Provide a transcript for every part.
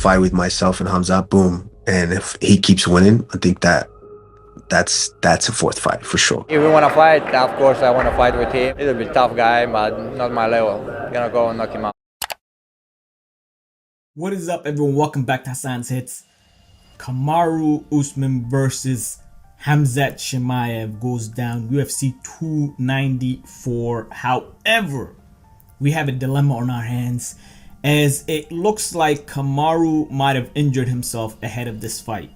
fight with myself and Khamzat, boom. And if he keeps winning, I think that's a fourth fight for sure. If we want to fight, of course I want to fight with him. He's a bit tough guy, but not my level. Gonna go and knock him out. What is up, everyone? Welcome back to Hassan's Hits. Kamaru Usman versus Khamzat Chimaev goes down UFC 294. However, we have a dilemma on our hands, as it looks like Kamaru might have injured himself ahead of this fight.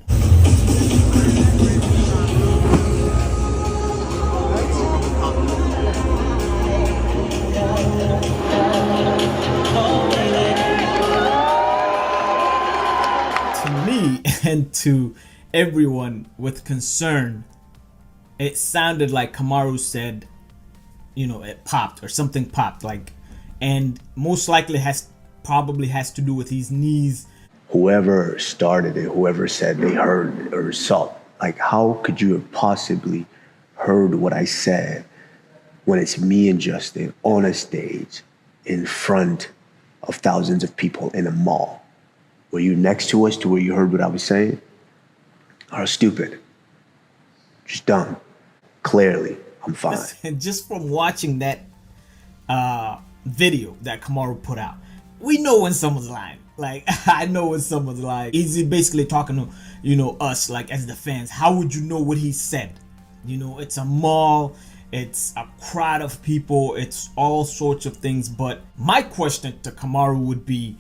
And to everyone with concern, it sounded like Kamaru said, it popped or something popped, and most likely probably has to do with his knees. Whoever started it, whoever said they heard or saw, how could you have possibly heard what I said when it's me and Justin on a stage in front of thousands of people in a mall? Were you next to us to where you heard what I was saying? Or stupid? Just dumb. Clearly, I'm fine. And just from watching that video that Kamaru put out, we know when someone's lying. I know when someone's lying. He's basically talking to, us, as the fans. How would you know what he said? It's a mall, it's a crowd of people, it's all sorts of things. But my question to Kamaru would be,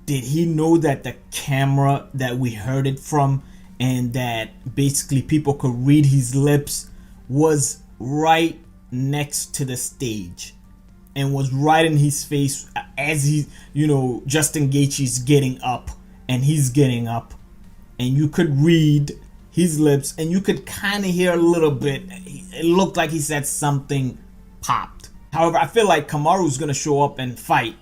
did he know that the camera that we heard it from and that basically people could read his lips was right next to the stage and was right in his face as he, Justin Gaethje is getting up and he's getting up, and you could read his lips and you could kind of hear a little bit. It looked like he said something popped. However, I feel like Kamaru's going to show up and fight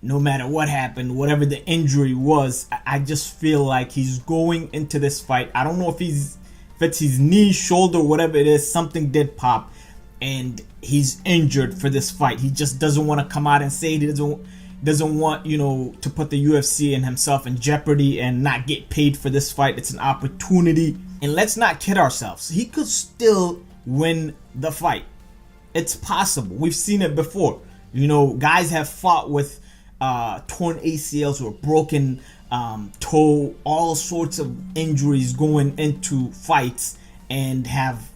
no matter what happened, whatever the injury was. I just feel like he's going into this fight. I don't know if it's his knee, shoulder, whatever it is, something did pop and he's injured for this fight. He just doesn't want to come out and say it. He doesn't want, to put the UFC and himself in jeopardy and not get paid for this fight. It's an opportunity. And let's not kid ourselves. He could still win the fight. It's possible. We've seen it before. Guys have fought with torn ACLs or broken toe, all sorts of injuries going into fights, and have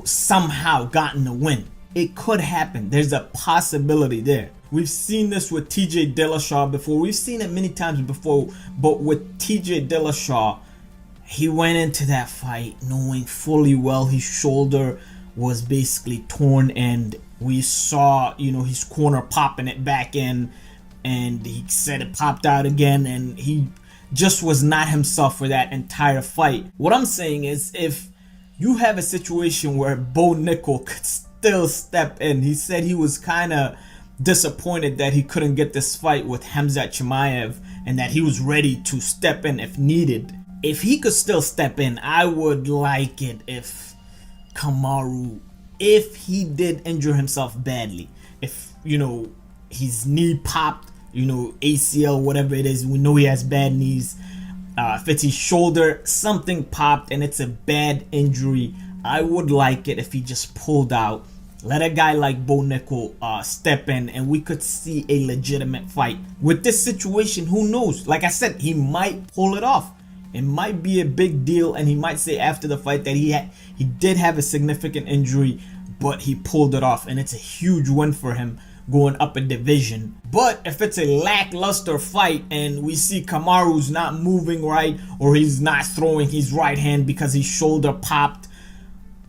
somehow gotten a win. It could happen. There's a possibility there. We've seen this with TJ Dillashaw before. We've seen it many times before, but with TJ Dillashaw, he went into that fight knowing fully well his shoulder was basically torn, and we saw his corner popping it back in, and he said it popped out again, and he just was not himself for that entire fight. What I'm saying is, if you have a situation where Bo Nickal could still step in, he said he was kind of disappointed that he couldn't get this fight with Khamzat Chimaev and that he was ready to step in if needed. If he could still step in, I would like it if Kamaru, if he did injure himself badly, if his knee popped, ACL, whatever it is, we know he has bad knees. If it's his shoulder, something popped and it's a bad injury, I would like it if he just pulled out, let a guy like Bo Nickal step in, and we could see a legitimate fight. With this situation, who knows? Like I said, he might pull it off. It might be a big deal, and he might say after the fight that he did have a significant injury, but he pulled it off, and it's a huge win for him going up a division. But if it's a lackluster fight and we see Kamaru's not moving right, or he's not throwing his right hand because his shoulder popped,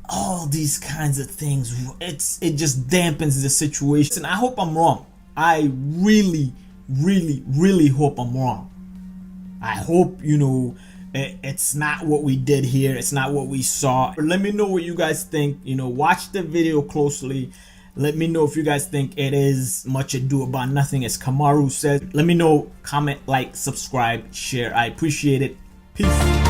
all these kinds of things, it just dampens the situation. And I hope I'm wrong. I really, really, really hope I'm wrong. I hope, it's not what we did here. It's not what we saw. Let me know what you guys think. Watch the video closely. Let me know if you guys think it is much ado about nothing, as Kamaru said. Let me know, comment, like, subscribe, share. I appreciate it. Peace.